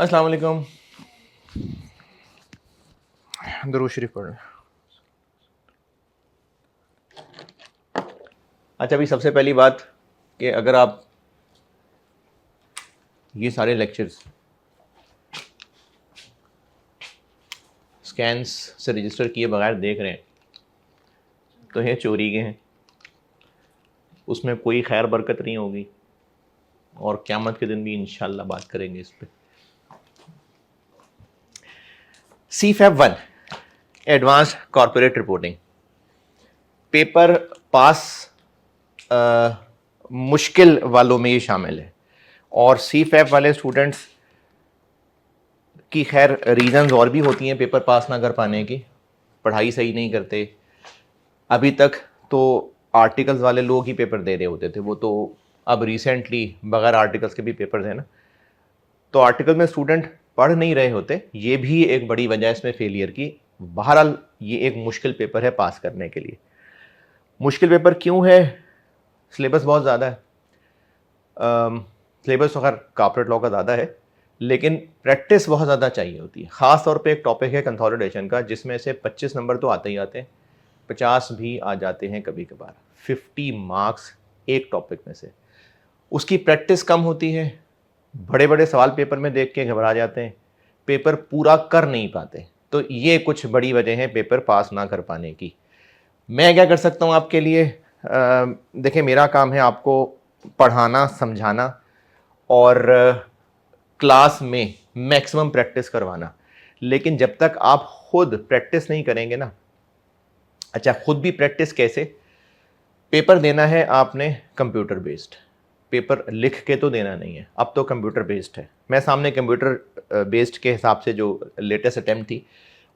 अस्सलाम वालेकुम। दुरूद शरीफ पढ़। अच्छा, अभी सबसे पहली बात कि अगर आप ये सारे लेक्चर्स स्कैन्स से रजिस्टर किए बगैर देख रहे हैं तो ये चोरी के हैं, उसमें कोई खैर बरकत नहीं होगी और क़यामत के दिन भी इंशाल्लाह बात करेंगे इस पे। CFAP 1 advanced corporate reporting paper pass मुश्किल वालों में ये शामिल है और CFAP वाले स्टूडेंट्स की खैर रीज़न्स और भी होती हैं पेपर पास ना कर पाने की। पढ़ाई सही नहीं करते। अभी तक तो आर्टिकल्स वाले लोग ही पेपर दे रहे होते थे, वो तो अब रिसेंटली बगैर आर्टिकल्स के भी पेपर्स हैं ना, तो आर्टिकल में स्टूडेंट पढ़ नहीं रहे होते। ये भी एक बड़ी वजह है इसमें फेलियर की। बहरहाल ये एक मुश्किल पेपर है पास करने के लिए। मुश्किल पेपर क्यों है? सिलेबस बहुत ज़्यादा है। सिलेबस तो खैर कॉर्पोरेट लॉ का ज़्यादा है, लेकिन प्रैक्टिस बहुत ज़्यादा चाहिए होती है। ख़ास तौर पे एक टॉपिक है कंसोलिडेशन का, जिसमें से 25 नंबर तो आते ही आते हैं, 50 भी आ जाते हैं कभी कभार। 50 मार्क्स एक टॉपिक में से। उसकी प्रैक्टिस कम होती है। बड़े बड़े सवाल पेपर में देख के घबरा जाते हैं, पेपर पूरा कर नहीं पाते। तो ये कुछ बड़ी वजह है पेपर पास ना कर पाने की। मैं क्या कर सकता हूँ आपके लिए? देखिए, मेरा काम है आपको पढ़ाना, समझाना और क्लास में मैक्सिमम प्रैक्टिस करवाना। लेकिन जब तक आप खुद प्रैक्टिस नहीं करेंगे ना, अच्छा खुद भी प्रैक्टिस कैसे? पेपर देना है आपने कंप्यूटर बेस्ड, पेपर लिख के तो देना नहीं है। अब तो कंप्यूटर बेस्ड है। मैं सामने कंप्यूटर बेस्ड के हिसाब से जो लेटेस्ट अटैम्प्ट थी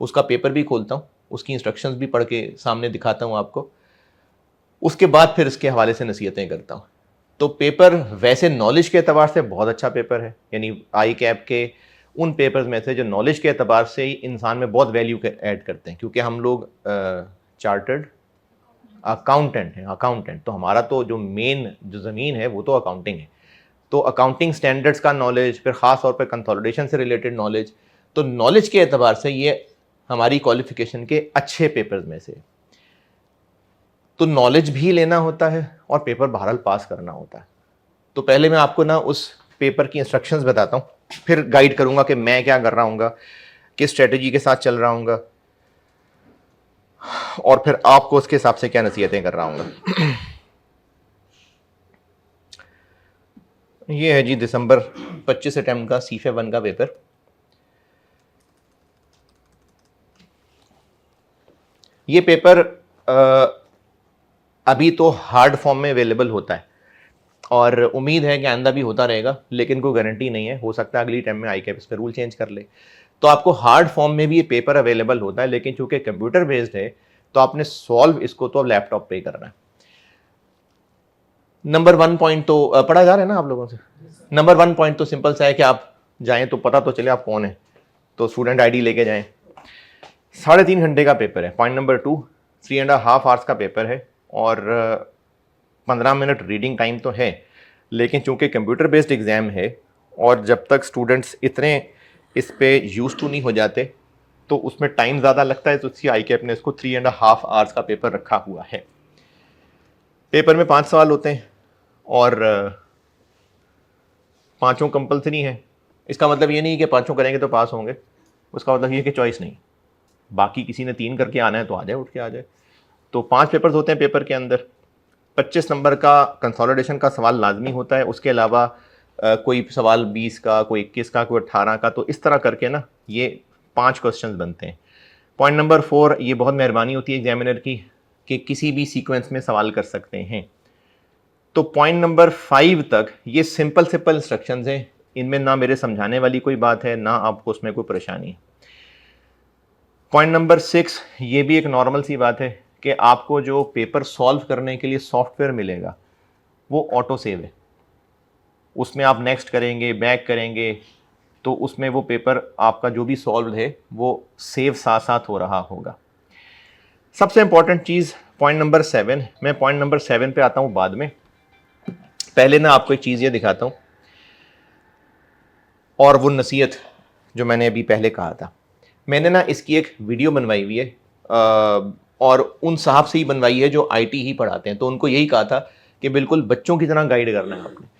उसका पेपर भी खोलता हूँ, उसकी इंस्ट्रक्शंस भी पढ़ के सामने दिखाता हूँ आपको। उसके बाद फिर इसके हवाले से नसीहतें करता हूँ। तो पेपर वैसे नॉलेज के एतबार से बहुत अच्छा पेपर है, यानी आई कैप के उन पेपर्स में से जो नॉलेज के एतबार से ही इंसान में बहुत वैल्यू ऐड करते हैं। क्योंकि हम लोग चार्टर्ड अकाउंटेंट हैं, अकाउंटेंट तो हमारा तो जो मेन जो ज़मीन है वो तो अकाउंटिंग है। तो अकाउंटिंग स्टैंडर्ड्स का नॉलेज, फिर ख़ास तौर पे कंसोलिडेशन से रिलेटेड नॉलेज, तो नॉलेज के एतबार से ये हमारी क्वालिफिकेशन के अच्छे पेपर्स में से। तो नॉलेज भी लेना होता है और पेपर बहरहाल पास करना होता है। तो पहले मैं आपको ना उस पेपर की इंस्ट्रक्शंस बताता हूँ, फिर गाइड करूँगा कि मैं क्या कर रहा हूँ, किस स्ट्रेटजी के साथ चल रहा हूँ और फिर आपको उसके हिसाब से क्या नसीहतें कर रहा हूँ। ये है जी दिसंबर 25 अटेम्प्ट का CFAP 1 का पेपर। ये पेपर अभी तो हार्ड फॉर्म में अवेलेबल होता है और उम्मीद है कि आइंदा भी होता रहेगा, लेकिन कोई गारंटी नहीं है। हो सकता है अगली टाइम में आई कैप इस पर रूल चेंज कर ले, तो आपको हार्ड फॉर्म में भी ये पेपर अवेलेबल होता है। लेकिन चूंकि कंप्यूटर बेस्ड है तो आपने सॉल्व इसको तो लैपटॉप पे करना है। नंबर 1 पॉइंट तो पढ़ा जा रहा है ना आप लोगों से। नंबर 1 पॉइंट तो सिंपल सा है कि आप जाएं तो पता तो चले आप कौन है, तो स्टूडेंट आईडी लेके जाएं। 3.5 घंटे का पेपर है। पॉइंट नंबर 2, 3.5 आवर्स का पेपर है और 15 मिनट रीडिंग टाइम तो है, लेकिन चूंकि कंप्यूटर बेस्ड एग्जाम है और जब तक स्टूडेंट्स इतने इस पे यूज टू नहीं हो जाते तो उसमें टाइम ज़्यादा लगता है। तो इसी आई कैप ने इसको 3.5 आवर्स का पेपर रखा हुआ है। पेपर में 5 सवाल होते हैं और पांचों कंपलसरी हैं। इसका मतलब ये नहीं कि पांचों करेंगे तो पास होंगे, उसका मतलब ये कि चॉइस नहीं, बाकी किसी ने 3 करके आना है तो आ जाए, उठ के आ जाए। तो 5 पेपर्स होते हैं पेपर के अंदर। 25 नंबर का कंसोलिडेशन का सवाल लाजमी होता है। उसके अलावा कोई सवाल 20 का, कोई 21 का, कोई 18 का, तो इस तरह करके ना ये 5 क्वेश्चन बनते हैं। पॉइंट नंबर 4, ये बहुत मेहरबानी होती है एग्जामिनर की कि किसी भी सीक्वेंस में सवाल कर सकते हैं। तो पॉइंट नंबर 5 तक ये सिंपल इंस्ट्रक्शंस हैं। इनमें ना मेरे समझाने वाली कोई बात है, ना आपको उसमें कोई परेशानी है। पॉइंट नंबर 6, ये भी एक नॉर्मल सी बात है कि आपको जो पेपर सॉल्व करने के लिए सॉफ्टवेयर मिलेगा वो ऑटो सेव है। उसमें आप नेक्स्ट करेंगे, बैक करेंगे, तो उसमें वो पेपर आपका जो भी सॉल्व है वो सेव साथ साथ हो रहा होगा। सबसे इंपॉर्टेंट चीज़ पॉइंट नंबर 7, मैं पॉइंट नंबर 7 पे आता हूँ बाद में। पहले ना आपको एक चीज़ ये दिखाता हूँ और वो नसीहत जो मैंने अभी पहले कहा था। मैंने ना इसकी एक वीडियो बनवाई हुई है और उन साहब से ही बनवाई है जो आईटी ही पढ़ाते हैं। तो उनको यही कहा था कि बिल्कुल बच्चों की तरह गाइड करना है आपने।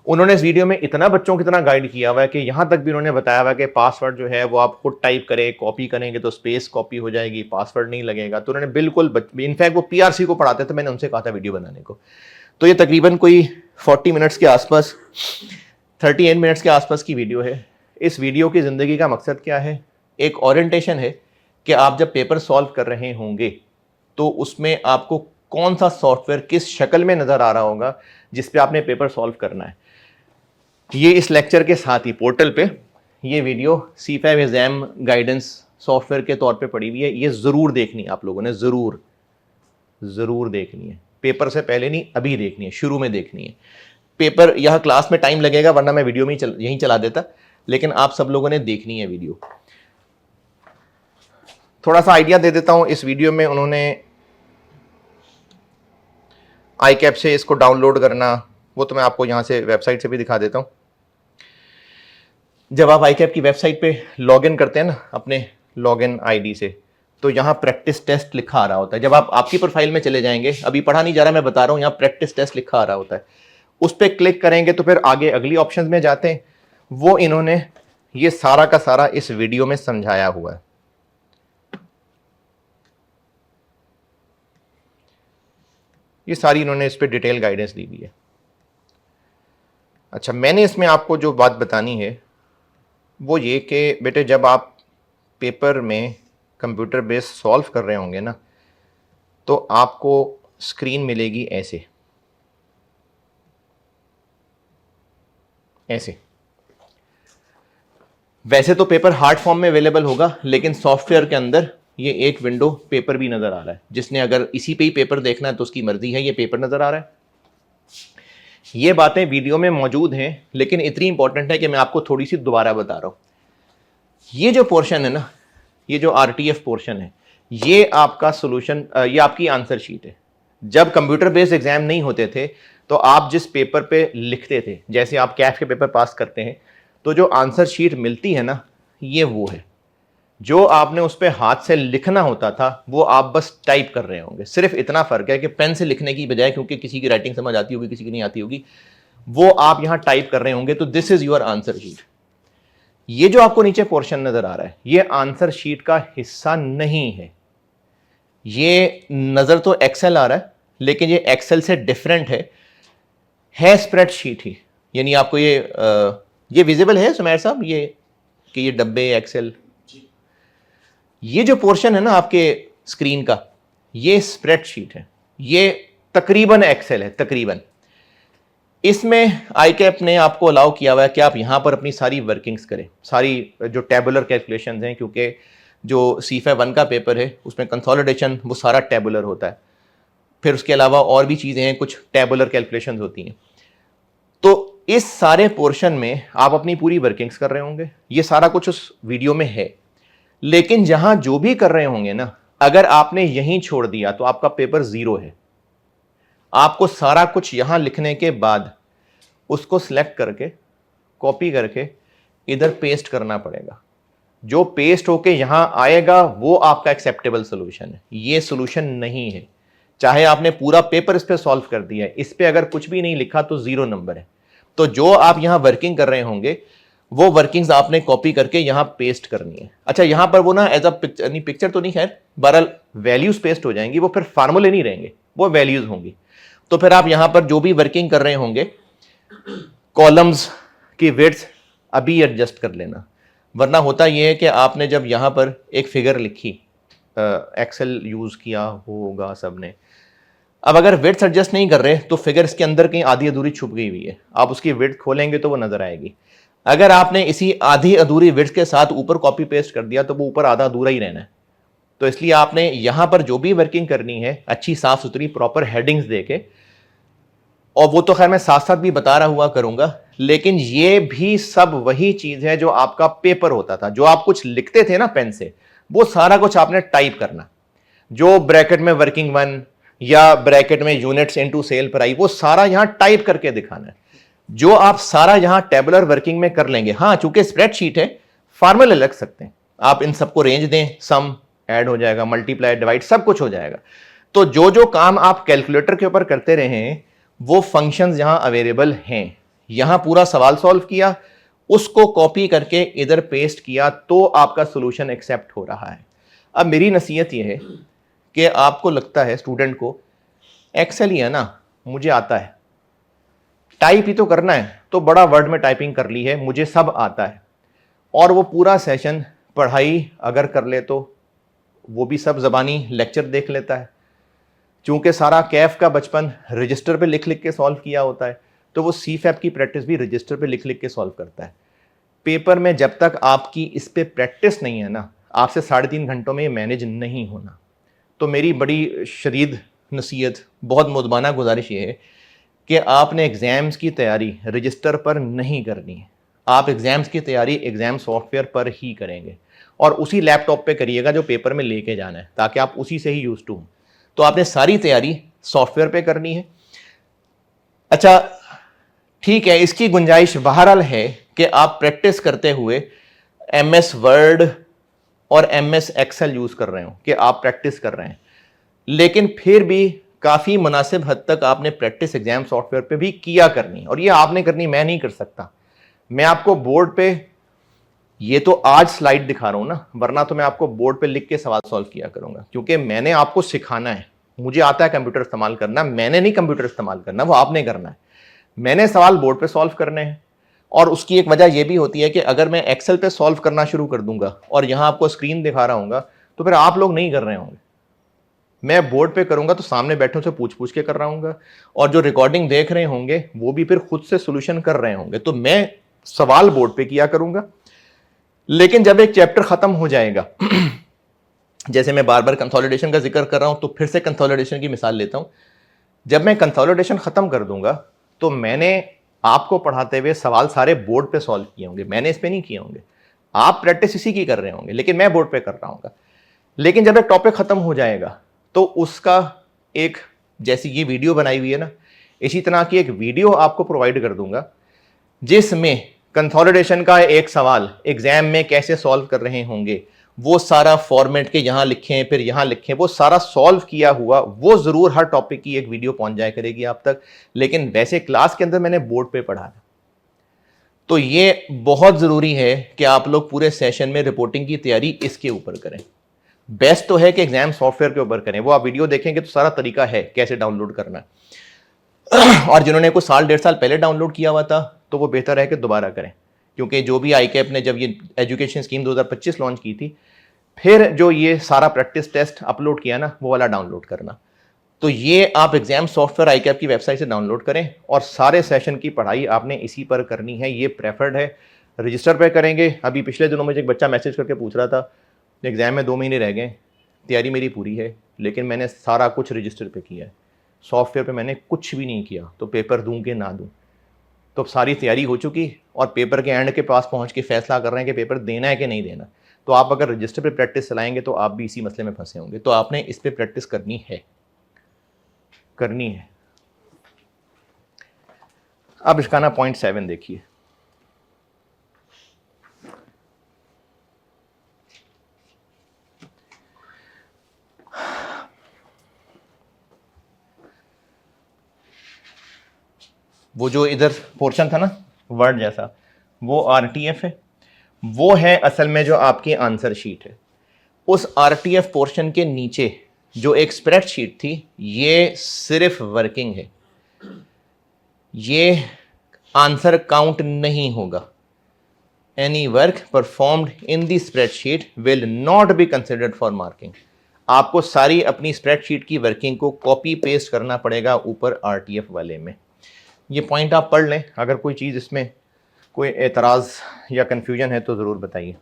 उन्होंने इस वीडियो में इतना बच्चों की तरह गाइड किया हुआ है कि यहाँ तक भी उन्होंने बताया हुआ है कि पासवर्ड जो है वो आप खुद टाइप करें, कॉपी करेंगे तो स्पेस कॉपी हो जाएगी, पासवर्ड नहीं लगेगा। तो उन्होंने बिल्कुल, इनफैक्ट वो पीआरसी को पढ़ाते थे, मैंने उनसे कहा था वीडियो बनाने को। तो ये तकरीबन कोई 40 मिनट्स के आसपास, 38 मिनट्स के आसपास की वीडियो है। इस वीडियो की ज़िंदगी का मकसद क्या है? एक ओरिएंटेशन है कि आप जब पेपर सॉल्व कर रहे होंगे तो उसमें आपको कौन सा सॉफ्टवेयर किस शक्ल में नज़र आ रहा होगा जिस पे आपने पेपर सॉल्व करना है। ये इस लेक्चर के साथ ही पोर्टल पे ये video C5 exam guidance software के तौर पे पड़ी हुई है। ये ज़रूर देखनी है आप लोगों ने, ज़रूर देखनी है। पेपर से पहले नहीं, अभी देखनी है, शुरू में देखनी है। पेपर यहाँ क्लास में टाइम लगेगा, वरना मैं वीडियो में यहीं चला देता, लेकिन आप सब लोगों ने देखनी है वीडियो। थोड़ा सा आइडिया दे देता हूँ। इस वीडियो में उन्होंने iCap से इसको डाउनलोड करना, वो तो मैं आपको यहाँ से वेबसाइट से भी दिखा देता हूँ। जब आप iCap की वेबसाइट पे लॉगिन करते हैं ना अपने लॉगिन आईडी से, तो यहाँ प्रैक्टिस टेस्ट लिखा आ रहा होता है। जब आप आपकी प्रोफाइल में चले जाएंगे, अभी पढ़ा नहीं जा रहा, मैं बता रहा हूँ, यहाँ प्रैक्टिस टेस्ट लिखा आ रहा होता है। उस पर क्लिक करेंगे तो फिर आगे अगली ऑप्शन में जाते हैं। वो इन्होंने ये सारा का सारा इस वीडियो में समझाया हुआ है। ये सारी इन्होंने इस पर डिटेल गाइडेंस दी हुई है। अच्छा, मैंने इसमें आपको जो बात बतानी है वो ये कि बेटे जब आप पेपर में कंप्यूटर बेस्ड सॉल्व कर रहे होंगे ना, तो आपको स्क्रीन मिलेगी ऐसे ऐसे। वैसे तो पेपर हार्ड फॉर्म में अवेलेबल होगा, लेकिन सॉफ्टवेयर के अंदर ये एक विंडो पेपर भी नजर आ रहा है। जिसने अगर इसी पे ही पेपर देखना है तो उसकी मर्जी है। ये पेपर नजर आ रहा है। ये बातें वीडियो में मौजूद हैं, लेकिन इतनी इंपॉर्टेंट है कि मैं आपको थोड़ी सी दोबारा बता रहा हूं। ये जो पोर्शन है ना, ये जो आरटीएफ पोर्शन है, ये आपका सोल्यूशन, ये आपकी आंसर शीट है। जब कंप्यूटर बेस्ड एग्जाम नहीं होते थे तो आप जिस पेपर पे लिखते थे, जैसे आप कैफ के पेपर पास करते हैं, तो जो आंसर शीट मिलती है ना, ये वो है। जो आपने उस पर हाथ से लिखना होता था वो आप बस टाइप कर रहे होंगे। सिर्फ इतना फर्क है कि पेन से लिखने की बजाय, क्योंकि किसी की राइटिंग समझ आती होगी, किसी की नहीं आती होगी, वो आप यहां टाइप कर रहे होंगे। तो this is your answer sheet. ये जो आपको नीचे पोर्शन नजर आ रहा है, ये आंसर शीट का हिस्सा नहीं है। ये नजर तो एक्सेल आ रहा है, लेकिन ये एक्सेल से डिफरेंट है स्प्रेडशीट ही। यानी आपको ये विजिबल है सुमेर साहब, ये कि ये डब्बे एक्सेल, ये जो पोर्शन है ना आपके स्क्रीन का, ये स्प्रेडशीट है। ये तकरीबन एक्सेल है, तकरीबन। इसमें iCap ने आपको अलाउ किया हुआ है कि आप यहां पर अपनी सारी वर्किंग्स करें, सारी जो टेबुलर कैलकुलेशंस हैं, क्योंकि जो C5 1 का पेपर है उसमें कंसोलिडेशन वो सारा टेबुलर होता है। फिर उसके अलावा और भी चीजें हैं, कुछ टेबुलर कैलकुलेशंस होती हैं। तो इस सारे पोर्शन में आप अपनी पूरी वर्किंग्स कर रहे होंगे। ये सारा कुछ उस वीडियो में है, लेकिन जहां जो भी कर रहे होंगे ना, अगर आपने यहीं छोड़ दिया तो आपका पेपर 0 है। आपको सारा कुछ यहां लिखने के बाद उसको सिलेक्ट करके, कॉपी करके इधर पेस्ट करना पड़ेगा। जो पेस्ट होके यहां आएगा वो आपका एक्सेप्टेबल सोल्यूशन है। ये सोल्यूशन नहीं है। चाहे आपने पूरा पेपर इस पे सॉल्व कर दिया है, इस पे अगर कुछ भी नहीं लिखा तो 0 नंबर है। तो जो आप यहां वर्किंग कर रहे होंगे वो वर्किंग्स आपने कॉपी करके यहां पेस्ट करनी है। अच्छा, यहां पर वो ना एज अ पिक्चर, नहीं पिक्चर तो नहीं, खैर बहरहाल वैल्यूज पेस्ट हो जाएंगी। वो फिर फार्मूले नहीं रहेंगे, वो वैल्यूज होंगी। तो फिर आप यहां पर जो भी वर्किंग कर रहे होंगे, कॉलम्स की विड्थ अभी एडजस्ट कर लेना। वरना होता यह है कि आपने जब यहां पर एक फिगर लिखी, एक्सेल यूज किया होगा सबने, अब अगर विड्थ एडजस्ट नहीं कर रहे तो फिगर इसके अंदर कहीं आधी अधूरी छुप गई हुई है। आप उसकी विड्थ खोलेंगे तो वो नजर आएगी। अगर आपने इसी आधी अधूरी विड्थ के साथ ऊपर कॉपी पेस्ट कर दिया तो वो ऊपर आधा अधूरा ही रहना है। तो इसलिए आपने यहां पर जो भी वर्किंग करनी है, अच्छी साफ सुथरी प्रॉपर हेडिंग्स देके, और वो तो खैर मैं साथ साथ भी बता रहा हुआ करूंगा, लेकिन ये भी सब वही चीज है जो आपका पेपर होता था। जो आप कुछ लिखते थे ना पेन से, वो सारा कुछ आपने टाइप करना। जो ब्रैकेट में वर्किंग 1 या ब्रैकेट में यूनिट्स इनटू सेल पर आई, वो सारा यहां टाइप करके दिखाना है। जो आप सारा यहां टेबुलर वर्किंग में कर लेंगे। हाँ, चूंकि स्प्रेडशीट है, फार्मूले लग सकते हैं, आप इन सबको रेंज दें, सम ऐड हो जाएगा, मल्टीप्लाई डिवाइड सब कुछ हो जाएगा। तो जो जो काम आप कैलकुलेटर के ऊपर करते रहे वो फंक्शंस यहां अवेलेबल हैं। यहां पूरा सवाल सॉल्व किया, उसको कॉपी करके इधर पेस्ट किया, तो आपका सॉल्यूशन एक्सेप्ट हो रहा है। अब मेरी नसीहत यह है कि आपको लगता है स्टूडेंट को एक्सेल ही है ना, मुझे आता है, टाइप ही तो करना है, तो बड़ा वर्ड में टाइपिंग कर ली है, मुझे सब आता है, और वो पूरा सेशन पढ़ाई अगर कर ले तो वो भी सब जबानी लेक्चर देख लेता है। चूंकि सारा कैफ का बचपन रजिस्टर पे लिख लिख के सॉल्व किया होता है, तो वो सी फैप की प्रैक्टिस भी रजिस्टर पे लिख लिख के सॉल्व करता है। पेपर में जब तक आपकी इस पे प्रैक्टिस नहीं है ना, आपसे 3.5 घंटों में ये मैनेज नहीं होना। तो मेरी बड़ी शदीद नसीहत, बहुत मुदबाना गुजारिश ये है कि आपने एग्ज़ाम्स की तैयारी रजिस्टर पर नहीं करनी है। आप एग्ज़ाम्स की तैयारी एग्ज़ाम सॉफ्टवेयर पर ही करेंगे, और उसी लैपटॉप पे करिएगा जो पेपर में लेके जाना है, ताकि आप उसी से ही यूज टू हो। तो आपने सारी तैयारी सॉफ्टवेयर पे करनी है। अच्छा ठीक है, इसकी गुंजाइश बहरहाल है कि आप प्रैक्टिस करते हुए MS वर्ड और MS एक्सेल यूज कर रहे हो, कि आप प्रैक्टिस कर रहे हैं, लेकिन फिर भी काफी मुनासिब हद तक आपने प्रैक्टिस एग्जाम सॉफ्टवेयर पे भी किया करनी, और ये आपने करनी, मैं नहीं कर सकता। मैं आपको बोर्ड पे ये तो आज स्लाइड दिखा रहा हूं ना, वरना तो मैं आपको बोर्ड पे लिख के सवाल सॉल्व किया करूंगा, क्योंकि मैंने आपको सिखाना है। मुझे आता है कंप्यूटर इस्तेमाल करना, मैंने नहीं कंप्यूटर इस्तेमाल करना, वो आपने करना है। मैंने सवाल बोर्ड पे सॉल्व करने हैं, और उसकी एक वजह यह भी होती है कि अगर मैं एक्सेल पे सॉल्व करना शुरू कर दूंगा और यहां आपको स्क्रीन दिखा रहा हूँ, तो फिर आप लोग नहीं कर रहे होंगे। मैं बोर्ड पे करूंगा तो सामने बैठे से पूछ पूछ के कर रहा हूँ, और जो रिकॉर्डिंग देख रहे होंगे वो भी फिर खुद से सोल्यूशन कर रहे होंगे। तो मैं सवाल बोर्ड पे किया करूंगा, लेकिन जब एक चैप्टर खत्म हो जाएगा जैसे मैं बार बार कंसोलिडेशन का जिक्र कर रहा हूं, तो फिर से कंसोलिडेशन की मिसाल लेता हूं। जब मैं कंसोलिडेशन खत्म कर दूंगा तो मैंने आपको पढ़ाते हुए सवाल सारे बोर्ड पे सॉल्व किए होंगे, मैंने इस पे नहीं किए होंगे। आप प्रैक्टिस इसी की कर रहे होंगे, लेकिन मैं बोर्ड पे कर रहा हूँ। लेकिन जब एक टॉपिक खत्म हो जाएगा तो उसका एक, जैसी ये वीडियो बनाई हुई है ना, इसी तरह की एक वीडियो आपको प्रोवाइड कर दूंगा, जिसमें कंसोलिडेशन का एक सवाल एग्जाम में कैसे सॉल्व कर रहे होंगे, वो सारा फॉर्मेट के यहां लिखें फिर यहां लिखें, वो सारा सॉल्व किया हुआ, वो जरूर हर टॉपिक की एक वीडियो पहुंच जाया करेगी आप तक। लेकिन वैसे क्लास के अंदर मैंने बोर्ड पे पढ़ा है। तो ये बहुत जरूरी है कि आप लोग पूरे सेशन में रिपोर्टिंग की तैयारी इसके ऊपर करें। बेस्ट तो है कि एग्जाम सॉफ्टवेयर के ऊपर करें, वो आप वीडियो देखेंगे तो सारा तरीका है कैसे डाउनलोड करना है। और जिन्होंने कुछ साल 1.5 साल पहले डाउनलोड किया हुआ था, तो वो बेहतर है कि दोबारा करें, क्योंकि जो भी ICAP ने जब ये एजुकेशन स्कीम 2025 लॉन्च की थी, फिर जो ये सारा प्रैक्टिस टेस्ट अपलोड किया ना, वो वाला डाउनलोड करना। तो ये आप एग्जाम सॉफ्टवेयर ICAP की वेबसाइट से डाउनलोड करें, और सारे सेशन की पढ़ाई आपने इसी पर करनी है, ये प्रेफर्ड है। रजिस्टर पे करेंगे। अभी पिछले दिनों मुझे एक बच्चा मैसेज करके पूछ रहा था, एग्जाम में 2 महीने रह गए, तैयारी मेरी पूरी है, लेकिन मैंने सारा कुछ रजिस्टर पे किया है, सॉफ्टवेयर पे मैंने कुछ भी नहीं किया, तो पेपर दूं कि ना दूं। तो अब सारी तैयारी हो चुकी, और पेपर के एंड के पास पहुंच के फैसला कर रहे हैं कि पेपर देना है कि नहीं देना। तो आप अगर रजिस्टर पे प्रैक्टिस चलाएंगे तो आप भी इसी मसले में फंसे होंगे। तो आपने इस पे प्रैक्टिस करनी है। अब इसका ना पॉइंट 7 देखिए। वो जो इधर पोर्शन था ना वर्ड जैसा, वो RTF है, वो है असल में जो आपकी आंसर शीट है। उस RTF पोर्शन के नीचे जो एक स्प्रेडशीट थी, ये सिर्फ वर्किंग है, ये आंसर काउंट नहीं होगा। Any work performed in the spreadsheet will not be considered for marking. आपको सारी अपनी स्प्रेडशीट की वर्किंग को कॉपी पेस्ट करना पड़ेगा ऊपर RTF वाले में। ये पॉइंट आप पढ़ लें, अगर कोई चीज़ इसमें कोई एतराज़ या कन्फ्यूजन है तो ज़रूर बताइए।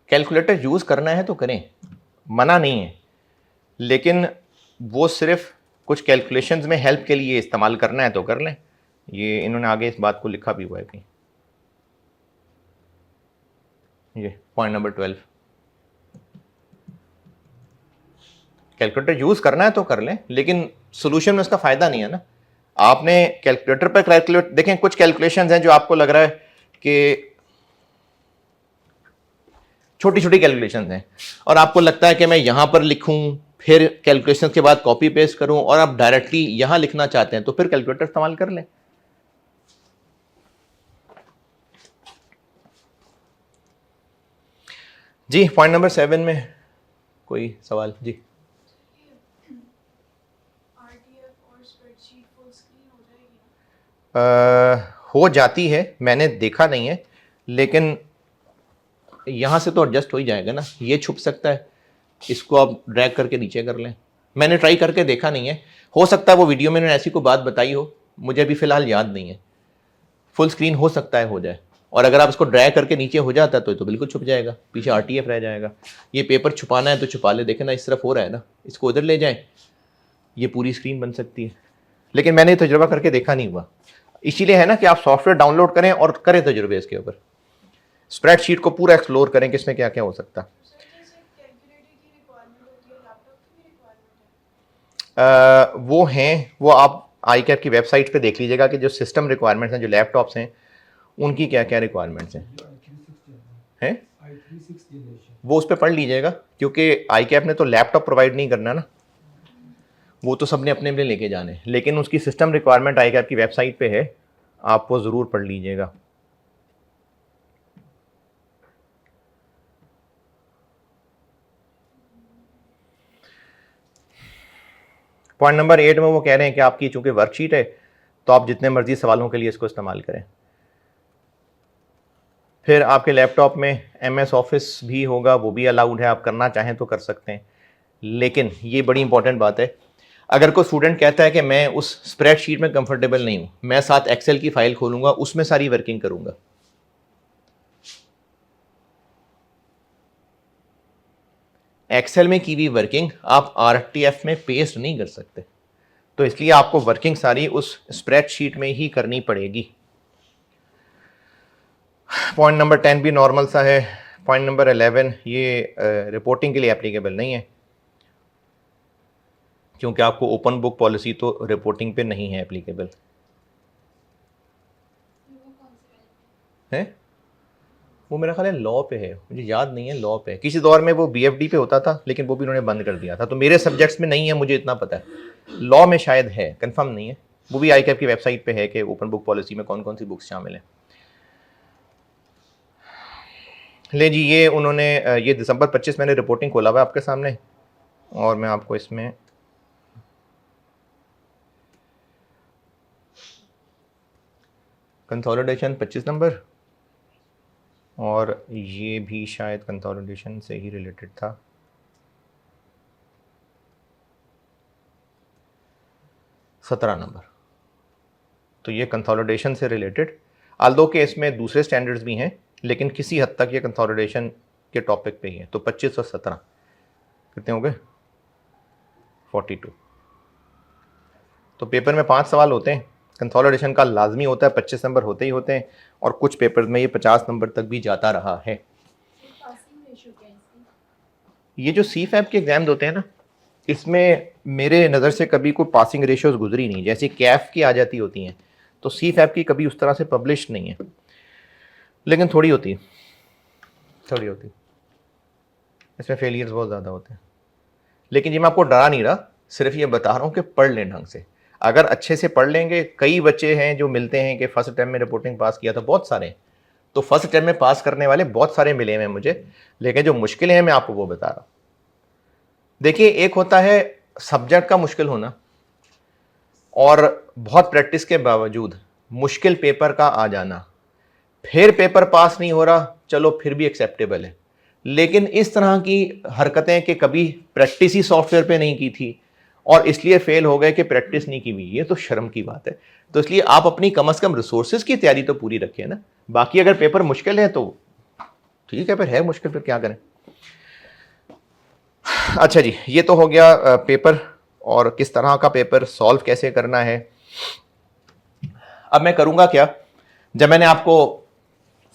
कैलकुलेटर यूज़ करना है तो करें, मना नहीं है, लेकिन वो सिर्फ कुछ कैलकुलेशंस में हेल्प के लिए इस्तेमाल करना है तो कर लें। ये इन्होंने आगे इस बात को लिखा भी हुआ है कहीं, ये पॉइंट नंबर 12। कैलकुलेटर यूज़ करना है तो कर लें, लेकिन सोल्यूशन में उसका फ़ायदा नहीं है ना। आपने कैलकुलेटर पर कैलकुलेट, देखें कुछ कैलकुलेशंस हैं जो आपको लग रहा है कि छोटी छोटी कैलकुलेशंस हैं और आपको लगता है कि मैं यहां पर लिखूं फिर कैलकुलेशंस के बाद कॉपी पेस्ट करूं, और आप डायरेक्टली यहां लिखना चाहते हैं तो फिर कैलकुलेटर इस्तेमाल कर लें। जी पॉइंट नंबर 7 में कोई सवाल? जी हो जाती है, मैंने देखा नहीं है, लेकिन यहां से तो एडजस्ट हो ही जाएगा ना। ये छुप सकता है, इसको आप ड्रैग करके नीचे कर लें। मैंने ट्राई करके देखा नहीं है, हो सकता है वो वीडियो में ऐसी कोई बात बताई हो, मुझे अभी फिलहाल याद नहीं है। फुल स्क्रीन हो सकता है हो जाए, और अगर आप इसको ड्रैग करके नीचे हो जाता है तो बिल्कुल छुप जाएगा, पीछे RTF रह जाएगा। ये पेपर छुपाना है तो छुपा ले, देखें ना इस तरफ हो रहा है ना, इसको उधर ले जाए, ये पूरी स्क्रीन बन सकती है। लेकिन मैंने तजुर्बा करके देखा नहीं हुआ, इसीलिए है ना कि आप सॉफ्टवेयर डाउनलोड करें और करें तजुर्बे इसके ऊपर, स्प्रेडशीट को पूरा एक्सप्लोर करें कि इसमें क्या क्या हो सकता है। वो हैं, वो आप ICAP की वेबसाइट पे देख लीजिएगा कि जो सिस्टम रिक्वायरमेंट्स हैं, जो लैपटॉप्स हैं उनकी क्या क्या रिक्वायरमेंट्स हैं, वो उस पर पढ़ लीजिएगा, क्योंकि ICAP ने तो लैपटॉप प्रोवाइड नहीं करना ना, वो तो सबने अपने अपने लेके जाने, लेकिन उसकी सिस्टम रिक्वायरमेंट ICAP की वेबसाइट पे है, आप वो ज़रूर पढ़ लीजिएगा। पॉइंट नंबर 8 में वो कह रहे हैं कि आपकी चूंकि वर्कशीट है तो आप जितने मर्जी सवालों के लिए इसको इस्तेमाल करें। फिर आपके लैपटॉप में MS ऑफिस भी होगा, वो भी अलाउड है, आप करना चाहें तो कर सकते हैं। लेकिन ये बड़ी इंपॉर्टेंट बात है, अगर कोई स्टूडेंट कहता है कि मैं उस स्प्रेडशीट में कंफर्टेबल नहीं हूँ, मैं साथ एक्सेल की फाइल खोलूंगा, उसमें सारी वर्किंग करूंगा, एक्सेल में की हुई वर्किंग आप RTF में पेस्ट नहीं कर सकते, तो इसलिए आपको वर्किंग सारी उस स्प्रेडशीट में ही करनी पड़ेगी। पॉइंट नंबर 10 भी नॉर्मल सा है। पॉइंट नंबर 11 ये रिपोर्टिंग के लिए एप्लीकेबल नहीं है, क्योंकि आपको ओपन बुक पॉलिसी तो रिपोर्टिंग पे नहीं है एप्लीकेबल है। वो मेरा ख्याल है लॉ पे है, मुझे याद नहीं है, लॉ पे है, किसी दौर में वो BFD पे होता था, लेकिन वो भी उन्होंने बंद कर दिया था, तो मेरे सब्जेक्ट्स में नहीं है, मुझे इतना पता है। लॉ में शायद है, कंफर्म नहीं है, वो भी ICAP की वेबसाइट पे है कि ओपन बुक पॉलिसी में कौन कौन सी बुक्स शामिल हैं। ले जी, ये उन्होंने ये दिसंबर 25 मैंने रिपोर्टिंग खोला हुआ है आपके सामने, और मैं आपको इसमें कंसोलिडेशन 25 नंबर, और ये भी शायद कंसोलिडेशन से ही रिलेटेड था, सत्रह नंबर, तो ये कंसोलिडेशन से रिलेटेड, आल्दो के इसमें दूसरे स्टैंडर्ड्स भी हैं, लेकिन किसी हद तक ये कंसोलिडेशन के टॉपिक पे ही है। तो 25 और 17 कितने हो गए? 42। तो पेपर में 5 सवाल होते हैं, कंसोलिडेशन का लाजमी होता है, 25 नंबर होते ही होते हैं, और कुछ पेपर में ये 50 नंबर तक भी जाता रहा है। ये जो CFAB के एग्जाम्स होते हैं ना, इसमें मेरे नज़र से कभी कोई पासिंग रेशियोज गुजरी नहीं, जैसे कैफ की आ जाती होती हैं, तो CFAB की कभी उस तरह से पब्लिश नहीं है, लेकिन थोड़ी होती है, इसमें फेलियर्स बहुत ज़्यादा होते हैं। लेकिन ये मैं आपको डरा नहीं रहा, सिर्फ ये बता रहा हूँ कि पढ़ लें ढंग से, अगर अच्छे से पढ़ लेंगे। कई बच्चे हैं जो मिलते हैं कि फर्स्ट अटैम्प्ट में रिपोर्टिंग पास किया था, बहुत सारे, तो फर्स्ट अटैम्प्ट में पास करने वाले बहुत सारे मिले हैं मुझे, लेकिन जो मुश्किलें हैं मैं आपको वो बता रहा हूँ। देखिए, एक होता है सब्जेक्ट का मुश्किल होना, और बहुत प्रैक्टिस के बावजूद मुश्किल पेपर का आ जाना, फिर पेपर पास नहीं हो रहा, चलो फिर भी एक्सेप्टेबल है। लेकिन इस तरह की हरकतें कि कभी प्रैक्टिस ही सॉफ्टवेयर पे नहीं की थी और इसलिए फेल हो गए कि प्रैक्टिस नहीं की हुई, ये तो शर्म की बात है। तो इसलिए आप अपनी कम से कम रिसोर्सेज की तैयारी तो पूरी रखें ना। बाकी अगर पेपर मुश्किल है तो ठीक है, फिर है मुश्किल, फिर क्या करें। अच्छा जी, ये तो हो गया पेपर और किस तरह का पेपर सॉल्व कैसे करना है। अब मैं करूंगा क्या, जब मैंने आपको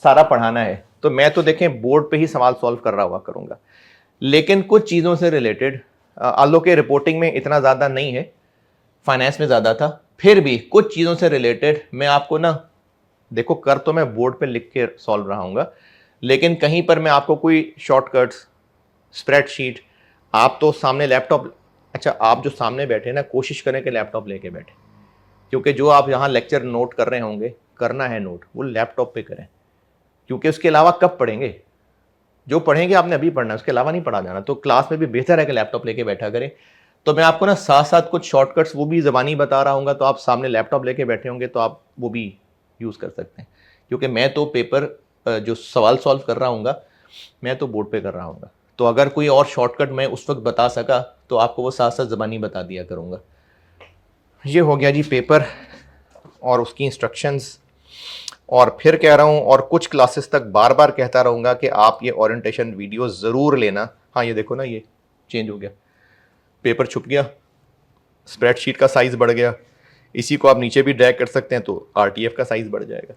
सारा पढ़ाना है तो मैं तो देखें बोर्ड पे ही सवाल सॉल्व कर रहा हुआ करूंगा, लेकिन कुछ चीज़ों से रिलेटेड आलो के रिपोर्टिंग में इतना ज़्यादा नहीं है, फाइनेंस में ज़्यादा था, फिर भी कुछ चीज़ों से रिलेटेड मैं आपको ना, देखो कर तो मैं बोर्ड पे लिख के सॉल्व रहा हूँगा, लेकिन कहीं पर मैं आपको कोई शॉर्टकट्स, स्प्रेडशीट, आप तो सामने लैपटॉप, अच्छा आप जो सामने बैठे ना, कोशिश करें कि लैपटॉप लेके बैठे, क्योंकि जो आप यहाँ लेक्चर नोट कर रहे होंगे, करना है नोट, वो लैपटॉप पे करें, क्योंकि उसके अलावा कब पढ़ेंगे? जो पढ़ेंगे आपने अभी पढ़ना है, उसके अलावा नहीं पढ़ा जाना। तो क्लास में भी बेहतर है कि लैपटॉप लेके बैठा करें। तो मैं आपको ना साथ साथ कुछ शॉर्टकट्स वो भी ज़बानी बता रहा हूँ, तो आप सामने लैपटॉप लेके बैठे होंगे तो आप वो भी यूज़ कर सकते हैं, क्योंकि मैं तो पेपर जो सवाल सॉल्व कर रहा हूँ मैं तो बोर्ड पे कर रहा हूँ। तो अगर कोई और शॉर्टकट मैं उस वक्त बता सका तो आपको वो साथ साथ ज़बानी बता दिया करूँगा। ये हो गया जी पेपर और उसकी इंस्ट्रक्शंस। और फिर कह रहा हूँ, और कुछ क्लासेस तक बार बार कहता रहूँगा कि आप ये ओरिएंटेशन वीडियो ज़रूर लेना। हाँ ये देखो ना, ये चेंज हो गया, पेपर छुप गया, स्प्रेडशीट का साइज़ बढ़ गया, इसी को आप नीचे भी ड्रैग कर सकते हैं तो आरटीएफ का साइज़ बढ़ जाएगा।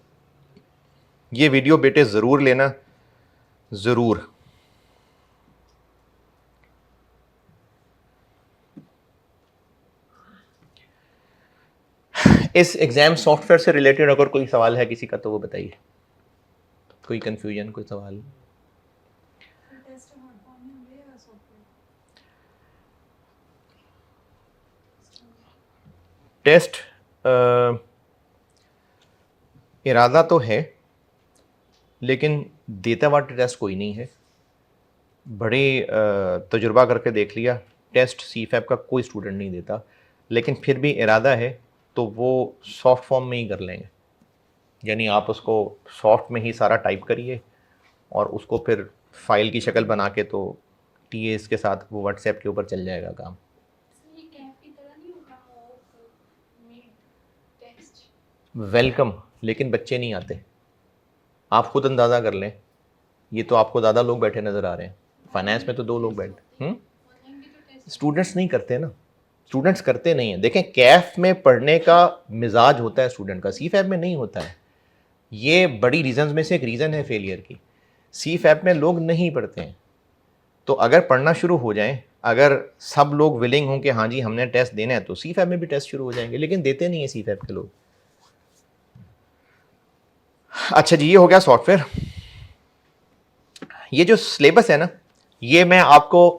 ये वीडियो बेटे ज़रूर लेना, ज़रूर। इस एग्ज़ाम सॉफ्टवेयर से रिलेटेड अगर कोई सवाल है किसी का तो वो बताइए, कोई कंफ्यूजन, कोई सवाल? टेस्ट इरादा तो है, लेकिन देता हुआ टेस्ट कोई नहीं है। बड़े तजुर्बा करके देख लिया, टेस्ट सीफैप का कोई स्टूडेंट नहीं देता, लेकिन फिर भी इरादा है तो वो सॉफ्ट फॉर्म में ही कर लेंगे, यानी आप उसको सॉफ्ट में ही सारा टाइप करिए और उसको फिर फाइल की शक्ल बना के तो टीएस के साथ वो व्हाट्सएप के ऊपर चल जाएगा काम। वेलकम, लेकिन बच्चे नहीं आते, आप खुद अंदाज़ा कर लें। ये तो आपको ज़्यादा लोग बैठे नज़र आ रहे हैं, फाइनेंस में तो 2 लोग बैठे। स्टूडेंट्स नहीं करते ना, स्टूडेंट्स करते नहीं हैं। देखें, कैफ में पढ़ने का मिजाज होता है स्टूडेंट का, सी फैप में नहीं होता है। ये बड़ी रीजंस में से एक रीज़न है फेलियर की। सी फैप में लोग नहीं पढ़ते हैं। तो अगर पढ़ना शुरू हो जाएं, अगर सब लोग विलिंग हों कि हाँ जी हमने टेस्ट देना है, तो सी फैप में भी टेस्ट शुरू हो जाएंगे, लेकिन देते नहीं है सी फैप के लोग। अच्छा जी, ये हो गया सॉफ्टवेयर। ये जो सिलेबस है ना, ये मैं आपको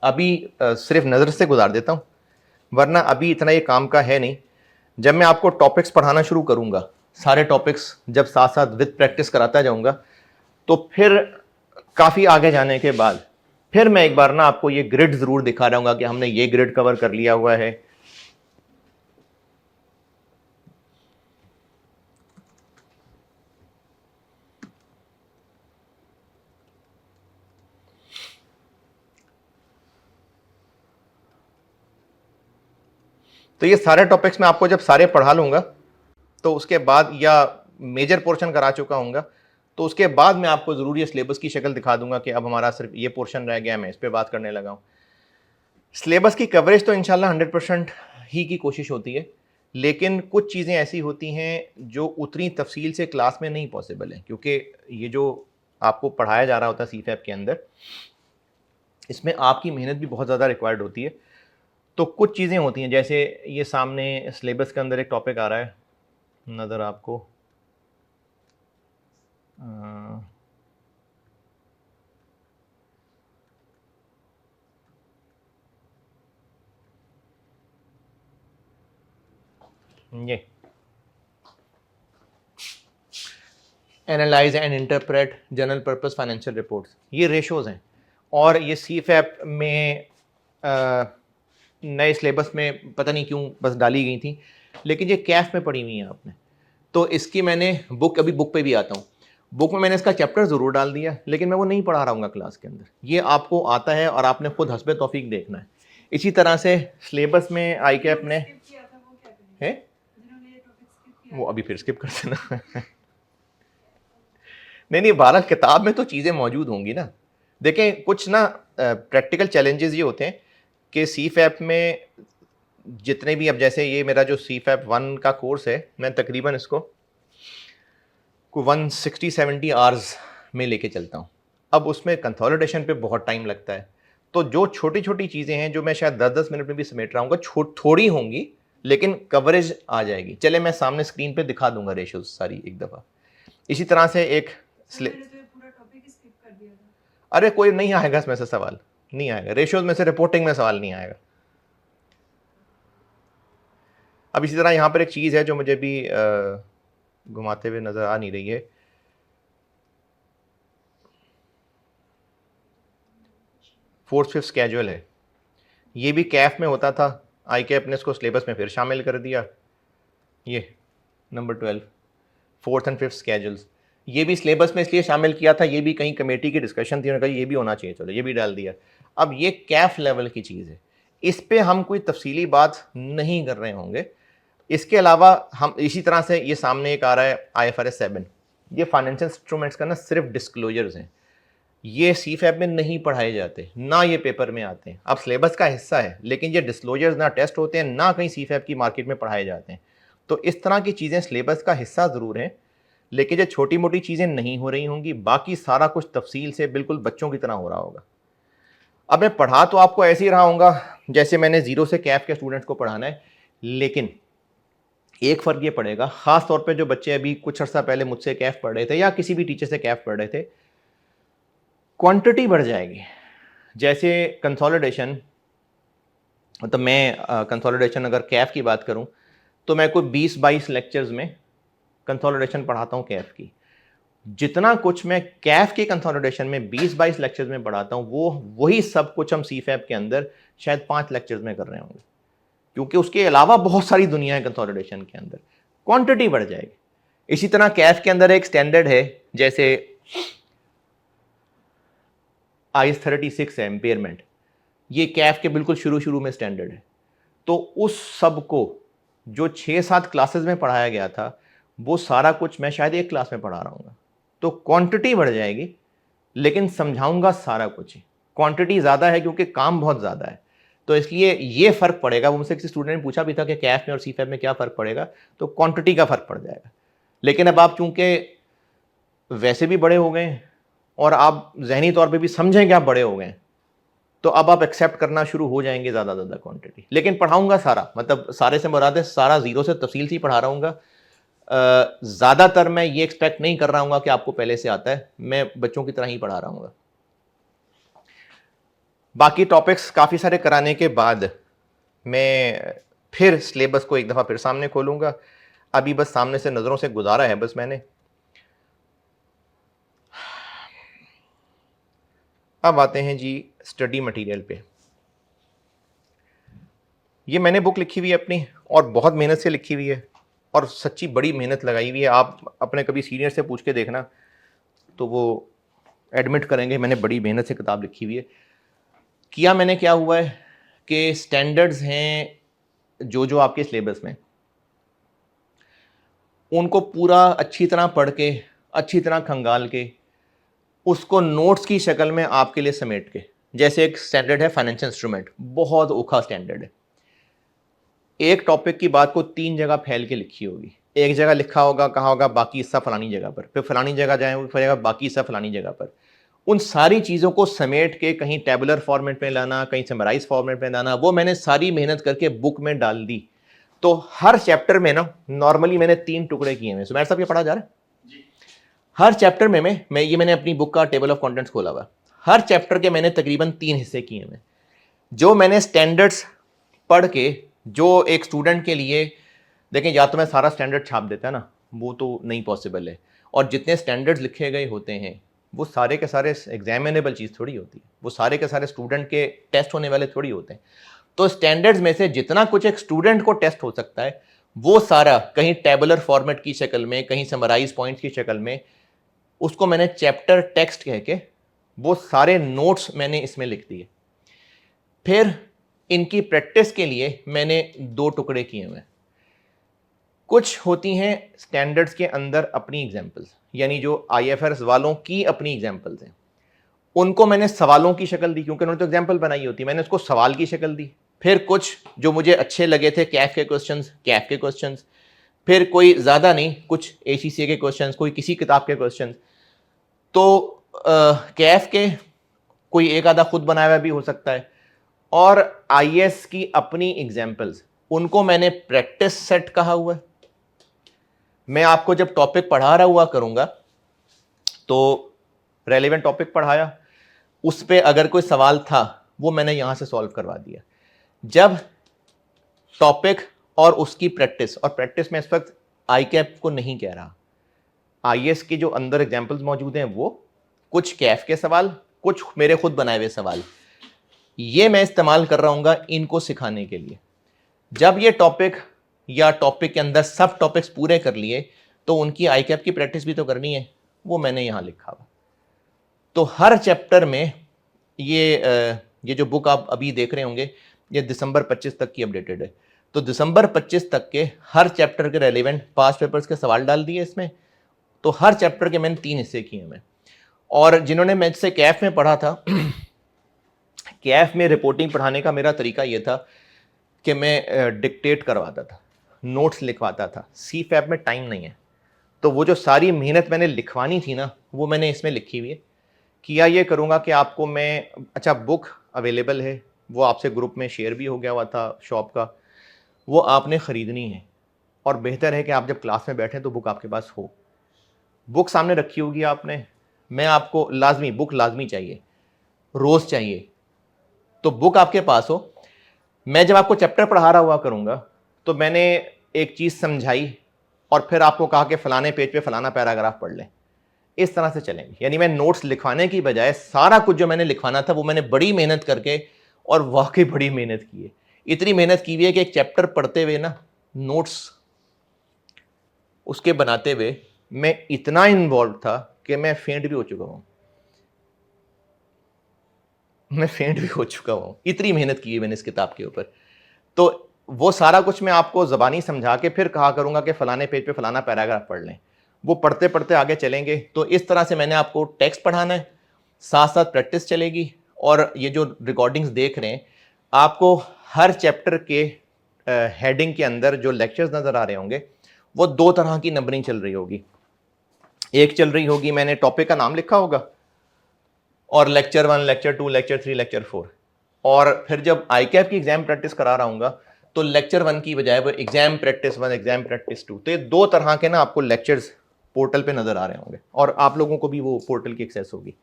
अभी सिर्फ नज़र से गुजार देता हूँ, वरना अभी इतना ये काम का है नहीं। जब मैं आपको टॉपिक्स पढ़ाना शुरू करूँगा, सारे टॉपिक्स जब साथ साथ विद प्रैक्टिस कराता जाऊँगा, तो फिर काफ़ी आगे जाने के बाद फिर मैं एक बार ना आपको ये ग्रिड ज़रूर दिखा रहूँगा कि हमने ये ग्रिड कवर कर लिया हुआ है। तो ये सारे टॉपिक्स मैं आपको जब सारे पढ़ा लूँगा तो उसके बाद, या मेजर पोर्शन करा चुका हूँगा, तो उसके बाद मैं आपको ज़रूर ये सिलेबस की शक्ल दिखा दूंगा कि अब हमारा सिर्फ ये पोर्शन रह गया, मैं इस पर बात करने लगा हूँ। सिलेबस की कवरेज तो इंशाल्लाह 100% ही की कोशिश होती है, लेकिन कुछ चीज़ें ऐसी होती हैं जो उतनी तफसील से क्लास में नहीं पॉसिबल है, क्योंकि ये जो आपको पढ़ाया जा रहा होता है सीफैप के अंदर, इसमें आपकी मेहनत भी बहुत ज़्यादा रिक्वायर्ड होती है। तो कुछ चीज़ें होती हैं, जैसे ये सामने सिलेबस के अंदर एक टॉपिक आ रहा है, नज़र आपको ये analyse and interpret general purpose financial reports, ये रेशोज़ हैं। और ये सीफैप में नए सिलेबस में पता नहीं क्यों बस डाली गई थी, लेकिन ये कैफ में पढ़ी हुई है आपने। तो इसकी मैंने बुक, अभी बुक पे भी आता हूँ, बुक में मैंने इसका चैप्टर ज़रूर डाल दिया, लेकिन मैं वो नहीं पढ़ा रहा हूँ क्लास के अंदर। ये आपको आता है और आपने खुद हस्बे तौफीक देखना है। इसी तरह से सिलेबस में आई कैप ने है, वो अभी फिर स्किप कर देना। नहीं, भारत किताब में तो चीज़ें मौजूद होंगी ना। देखें, कुछ ना प्रैक्टिकल चैलेंजेस ये होते हैं कि सीफैप में जितने भी, अब जैसे ये मेरा जो सीफैप 1 का कोर्स है, मैं तकरीबन इसको 160-170 आवर्स में लेके चलता हूँ। अब उसमें कंसोलिडेशन पे बहुत टाइम लगता है, तो जो छोटी छोटी चीज़ें हैं जो मैं शायद 10-10 मिनट में भी समेट रहा हूँ, थोड़ी होंगी लेकिन कवरेज आ जाएगी। चले मैं सामने स्क्रीन पे दिखा दूंगा रेशियोज सारी एक दफ़ा। इसी तरह से एक अरे कोई नहीं आएगा इसमें से सवाल, नहीं आएगा रेशियोज में से, रिपोर्टिंग में सवाल नहीं आएगा। अब इसी तरह यहाँ पर एक चीज़ है जो मुझे भी घुमाते हुए नज़र आ नहीं रही है। फोर्थ फिफ्थ स्केड्यूल है, ये भी कैफ में होता था, आई कैप ने इसको सिलेबस में फिर शामिल कर दिया। ये number 12 fourth and fifth schedules, ये भी सिलेबस में इसलिए शामिल किया था, ये भी कहीं कमेटी की डिस्कशन थी, उन्होंने कहा ये भी होना चाहिए, चलो ये भी डाल दिया। अब ये कैफ लेवल की चीज़ है, इस पे हम कोई तफसीली बात नहीं कर रहे होंगे। इसके अलावा हम इसी तरह से ये सामने एक आ रहा है IFRS 7, ये फाइनेंशियल इंस्ट्रूमेंट्स का ना सिर्फ डिस्क्लोजर्स हैं, ये CFAB में नहीं पढ़ाए जाते, ना ये पेपर में आते हैं। अब सिलेबस का हिस्सा है लेकिन ये डिस्क्लोजर्स ना टेस्ट होते हैं, ना कहीं CFAB की मार्केट में पढ़ाए जाते हैं। तो इस तरह की चीज़ें सिलेबस का हिस्सा ज़रूर हैं, लेकिन जो छोटी मोटी चीज़ें नहीं हो रही होंगी, बाकी सारा कुछ तफसील से बिल्कुल बच्चों की तरह हो रहा होगा। अब मैं पढ़ा तो आपको ऐसे ही रहा होगा जैसे मैंने ज़ीरो से कैफ के स्टूडेंट्स को पढ़ाना है, लेकिन एक फ़र्क ये पड़ेगा, ख़ास तौर पे जो बच्चे अभी कुछ अर्सा पहले मुझसे कैफ पढ़ रहे थे या किसी भी टीचर से कैफ पढ़ रहे थे, क्वांटिटी बढ़ जाएगी। जैसे कंसोलिडेशन, मतलब मैं कंसोलिडेशन अगर कैफ की बात करूं तो मैं कोई 20-22 लेक्चर्स में कंसोलिडेशन पढ़ाता हूं कैफ की। जितना कुछ मैं कैफ की कंसोलिडेशन में 20-22 लेक्चर्स में पढ़ाता हूं, वही सब कुछ हम CFAB के अंदर शायद 5 लेक्चर्स में कर रहे होंगे, क्योंकि उसके अलावा बहुत सारी दुनिया है कंसोलिडेशन के अंदर, क्वांटिटी बढ़ जाएगी। इसी तरह कैफ के अंदर एक स्टैंडर्ड है, जैसे IS 36 है एम्पेयरमेंट, ये कैफ के बिल्कुल शुरू में स्टैंडर्ड है। तो उस सब को जो 6-7 क्लासेस में पढ़ाया गया था, वो सारा कुछ मैं शायद एक क्लास में पढ़ा रहा हूँ। तो क्वांटिटी बढ़ जाएगी लेकिन समझाऊंगा सारा कुछ ही। क्वांटिटी ज़्यादा है क्योंकि काम बहुत ज़्यादा है, तो इसलिए ये फ़र्क पड़ेगा। वो मुझसे किसी स्टूडेंट ने पूछा भी था कि कैफ में और CFAB में क्या फ़र्क पड़ेगा, तो क्वांटिटी का फ़र्क पड़ जाएगा। लेकिन अब आप चूँकि वैसे भी बड़े हो गए और आप जहनी तौर पे भी समझें कि आप बड़े हो गए, तो अब आप एक्सेप्ट करना शुरू हो जाएंगे ज़्यादा क्वांटिटी। लेकिन पढ़ाऊंगा सारा, मतलब सारे से मुराद है सारा ज़ीरो से तफसील से ही पढ़ा रहा हूँ। ज़्यादातर मैं ये एक्सपेक्ट नहीं कर रहा हूँ कि आपको पहले से आता है, मैं बच्चों की तरह ही पढ़ा रहा हूँ। बाकी टॉपिक्स काफ़ी सारे कराने के बाद मैं फिर सिलेबस को एक दफ़ा फिर सामने खोलूँगा। अभी बस सामने से नज़रों से गुजारा है बस मैंने। अब आते हैं जी स्टडी मटेरियल पे। ये मैंने बुक लिखी हुई है अपनी, और बहुत मेहनत से लिखी हुई है, और सच्ची बड़ी मेहनत लगाई हुई है। आप अपने कभी सीनियर से पूछ के देखना तो वो एडमिट करेंगे मैंने बड़ी मेहनत से किताब लिखी हुई है। किया मैंने क्या हुआ है कि स्टैंडर्ड्स हैं जो आपके सिलेबस में, उनको पूरा अच्छी तरह पढ़ के, अच्छी तरह खंगाल के, उसको नोट्स की शक्ल में आपके लिए समेट के, जैसे एक स्टैंडर्ड है फाइनेंशियल इंस्ट्रूमेंट, बहुत औखा स्टैंडर्ड है। एक टॉपिक की बात को 3 जगह फैल के लिखी होगी, एक जगह लिखा होगा, कहा होगा बाकी हिस्सा फलानी जगह पर, फिर फलानी जगह जाएगा बाकी हिस्सा फलानी जगह पर। उन सारी चीज़ों को समेट के कहीं टेबुलर फॉर्मेट में लाना, कहीं समराइज फॉर्मेट में लाना, वो मैंने सारी मेहनत करके बुक में डाल दी। तो हर चैप्टर में ना नॉर्मली मैंने 3 टुकड़े किए हैं। सुमेर साहब ये पढ़ा जा रहा है? हर चैप्टर में मैंने अपनी बुक का टेबल ऑफ कंटेंट्स खोला हुआ, हर चैप्टर के मैंने तकरीबन 3 हिस्से किए हैं। जो मैंने स्टैंडर्ड्स पढ़ के, जो एक स्टूडेंट के लिए, देखें या तो मैं सारा स्टैंडर्ड छाप देता है ना, वो तो नहीं पॉसिबल है, और जितने स्टैंडर्ड्स लिखे गए होते हैं वो सारे के सारे एग्जामिनेबल चीज़ थोड़ी होती है, वो सारे के सारे स्टूडेंट के टेस्ट होने वाले थोड़ी होते हैं। तो स्टैंडर्ड्स में से जितना कुछ एक स्टूडेंट को टेस्ट हो सकता है, वो सारा कहीं टेबुलर फॉर्मेट की शक्ल में, कहीं समराइज पॉइंट्स की शक्ल में, उसको मैंने चैप्टर टेक्स्ट कह के वो सारे नोट्स मैंने इसमें लिख दिए। फिर इनकी प्रैक्टिस के लिए मैंने 2 टुकड़े किए हुए। कुछ होती हैं स्टैंडर्ड्स के अंदर अपनी एग्जाम्पल्स, यानी जो IFRS वालों की अपनी एग्जाम्पल्स हैं, उनको मैंने सवालों की शक्ल दी, क्योंकि उन्होंने तो एग्जाम्पल बनाई होती, मैंने उसको सवाल की शक्ल दी। फिर कुछ जो मुझे अच्छे लगे थे कैफ के क्वेश्चंस, फिर कोई ज़्यादा नहीं, कुछ ACCA के क्वेश्चंस, कोई किसी किताब के क्वेश्चंस। तो कैफ के कोई एक आधा खुद बनाया हुआ भी हो सकता है, और आईएएस की अपनी एग्जाम्पल्स, उनको मैंने प्रैक्टिस सेट कहा हुआ है। मैं आपको जब टॉपिक पढ़ा रहा हुआ करूंगा तो रेलेवेंट टॉपिक पढ़ाया, उस पर अगर कोई सवाल था वो मैंने यहां से सॉल्व करवा दिया। जब टॉपिक और उसकी प्रैक्टिस, और प्रैक्टिस में इस वक्त आई कैप को नहीं कह रहा, आईएएस के जो अंदर एग्जाम्पल्स मौजूद हैं वो, कुछ कैफ के सवाल, कुछ मेरे खुद बनाए हुए सवाल, ये मैं इस्तेमाल कर रहा हूँ इनको सिखाने के लिए। जब ये टॉपिक या टॉपिक के अंदर सब टॉपिक्स पूरे कर लिए तो उनकी आई कैप की प्रैक्टिस भी तो करनी है, वो मैंने यहां लिखा हुआ। तो हर चैप्टर में ये जो बुक आप अभी देख रहे होंगे ये दिसंबर 25 तक की अपडेटेड है। तो दिसंबर 25 तक के हर चैप्टर के रेलिवेंट 5 पेपर्स के सवाल डाल दिए इसमें। तो हर चैप्टर के मैंने 3 हिस्से किए हैं। और जिन्होंने मुझसे कैफ में पढ़ा था, कैफ में रिपोर्टिंग पढ़ाने का मेरा तरीका यह था कि मैं डिक्टेट करवाता था, नोट्स लिखवाता था। सी फैब में टाइम नहीं है, तो वो जो सारी मेहनत मैंने लिखवानी थी ना, वो मैंने इसमें लिखी हुई है। किया ये करूँगा कि आपको मैं, अच्छा बुक अवेलेबल है, वो आपसे ग्रुप में शेयर भी हो गया हुआ था शॉप का, वो आपने ख़रीदनी है। और बेहतर है कि आप जब क्लास में बैठें तो बुक आपके पास हो, बुक सामने रखी होगी आपने। मैं आपको लाजमी, बुक लाजमी चाहिए, रोज़ चाहिए, तो बुक आपके पास हो। मैं जब आपको चैप्टर पढ़ा रहा हुआ करूँगा तो मैंने एक चीज़ समझाई और फिर आपको कहा कि फ़लाने पेज पे फ़लाना पैराग्राफ पढ़ लें, इस तरह से चलेंगे। यानी मैं नोट्स लिखवाने की बजाय सारा कुछ जो मैंने लिखवाना था वो मैंने बड़ी मेहनत करके, और वाकई बड़ी मेहनत की है। इतनी मेहनत की हुई है कि एक चैप्टर पढ़ते हुए ना, नोट्स उसके बनाते हुए मैं इतना इन्वॉल्व था कि मैं फेंट भी हो चुका हूं। इतनी मेहनत की है मैंने इस किताब के ऊपर। तो वो सारा कुछ मैं आपको ज़बानी समझा के फिर कहा करूंगा कि फलाने पेज पे फलाना पैराग्राफ पढ़ लें। वो पढ़ते पढ़ते आगे चलेंगे। तो इस तरह से मैंने आपको टेक्स्ट पढ़ाना है, साथ साथ प्रैक्टिस चलेगी। और ये जो रिकॉर्डिंग्स देख रहे हैं, आपको हर चैप्टर के हेडिंग के अंदर जो लेक्चर्स नज़र आ रहे होंगे वो 2 तरह की नंबरिंग चल रही होगी। एक चल रही होगी, मैंने टॉपिक का नाम लिखा होगा और लेक्चर 1, लेक्चर 2, लेक्चर 3, लेक्चर 4। और फिर जब आई कैप की एग्जाम प्रैक्टिस करा रहा हूँ तो लेक्चर 1 की बजाय वो एग्जाम प्रैक्टिस 1, एग्जाम प्रैक्टिस 2। तो ये 2 तरह के ना आपको लेक्चर्स पोर्टल पे नजर आ रहे होंगे, और आप लोगों को भी वो पोर्टल की एक्सेस होगी।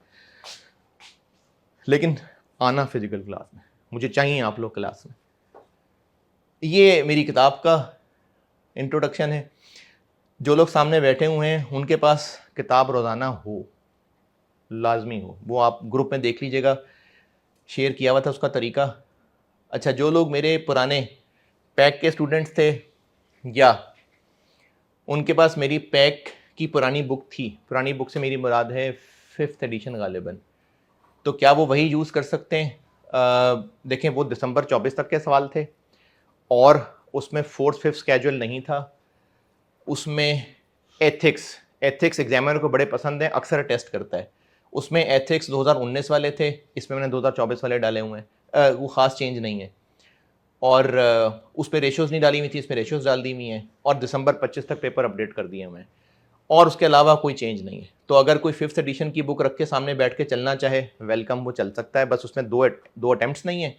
लेकिन आना फिजिकल क्लास में, मुझे चाहिए आप लोग क्लास में। ये मेरी किताब का इंट्रोडक्शन है। जो लोग सामने बैठे हुए हैं उनके पास किताब रोज़ाना हो, लाजमी हो। वो आप ग्रुप में देख लीजिएगा, शेयर किया हुआ था उसका तरीका। अच्छा, जो लोग मेरे पुराने पैक के स्टूडेंट्स थे या उनके पास मेरी पैक की पुरानी बुक थी, पुरानी बुक से मेरी मुराद है 5th एडिशन गालिबन, तो क्या वो वही यूज़ कर सकते हैं? देखें, वो दिसंबर 24 तक के सवाल थे और उसमें 4th 5th स्केड्यूल नहीं था। उसमें एथिक्स एग्जामिनर को बड़े पसंद है, अक्सर टेस्ट करता है। उसमें एथिक्स 2019 वाले थे, इसमें मैंने 2024 वाले डाले हुए हैं। वो ख़ास चेंज नहीं है। और उस पर रेशोज़ नहीं डाली हुई थी, इसमें रेशोज़ डाल दी हुई हैं। और दिसंबर 25 तक पेपर अपडेट कर दिए हुए हैं, और उसके अलावा कोई चेंज नहीं है। तो अगर कोई 5th एडिशन की बुक रख के सामने बैठ के चलना चाहे, वेलकम, वो चल सकता है। बस उसमें दो अटैम्प्ट्स नहीं है,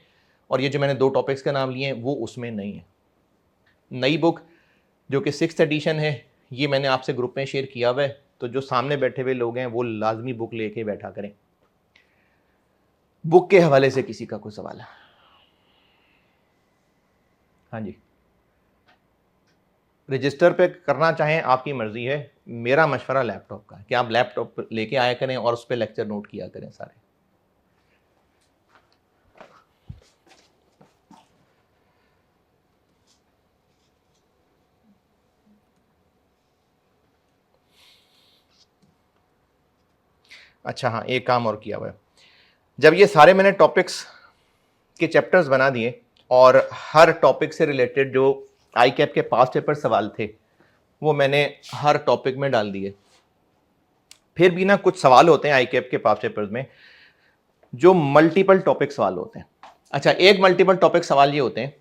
और ये जो मैंने 2 टॉपिक्स के नाम लिए हैं वो उसमें नहीं है। नई बुक जो कि 6th एडिशन है, ये मैंने आपसे ग्रुप में शेयर किया हुआ है। तो जो सामने बैठे हुए लोग हैं वो लाजमी बुक लेके बैठा करें। बुक के हवाले से किसी का कोई सवाल है? हाँ जी। रजिस्टर पे करना चाहें आपकी मर्जी है, मेरा मशवरा लैपटॉप का है कि आप लैपटॉप लेके आया करें और उस पर लेक्चर नोट किया करें सारे। अच्छा हाँ, एक काम और किया हुआ है। जब ये सारे मैंने टॉपिक्स के चैप्टर्स बना दिए और हर टॉपिक से रिलेटेड जो आई कैप के पास्ट पेपर सवाल थे वो मैंने हर टॉपिक में डाल दिए। फिर भी ना कुछ सवाल होते हैं आई कैप के पास्ट पेपर्स में जो मल्टीपल टॉपिक सवाल होते हैं। अच्छा, एक मल्टीपल टॉपिक सवाल ये होते हैं,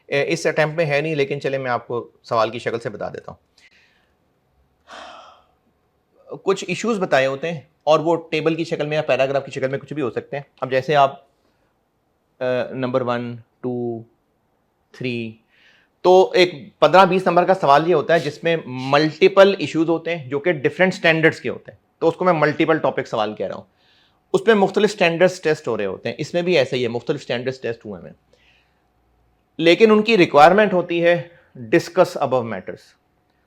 इस अटैम्प्ट में है नहीं, लेकिन चले मैं आपको सवाल की शक्ल से बता देता हूँ। कुछ इश्यूज बताए होते हैं और वो टेबल की शक्ल में या पैराग्राफ की शक्ल में कुछ भी हो सकते हैं। अब जैसे आप नंबर 1, 2, 3, तो एक 15-20 नंबर का सवाल ये होता है जिसमें मल्टीपल इश्यूज होते हैं जो कि डिफरेंट स्टैंडर्ड्स के होते हैं, तो उसको मैं मल्टीपल टॉपिक सवाल कह रहा हूँ। उसमें मुख्तलिफ स्टैंडर्ड्स टेस्ट हो रहे होते हैं, इसमें भी ऐसा ही है, मुख्तलिफ स्टैंडर्ड्स टेस्ट हुए हैं, लेकिन उनकी रिक्वायरमेंट होती है डिस्कस अबव मैटर्स।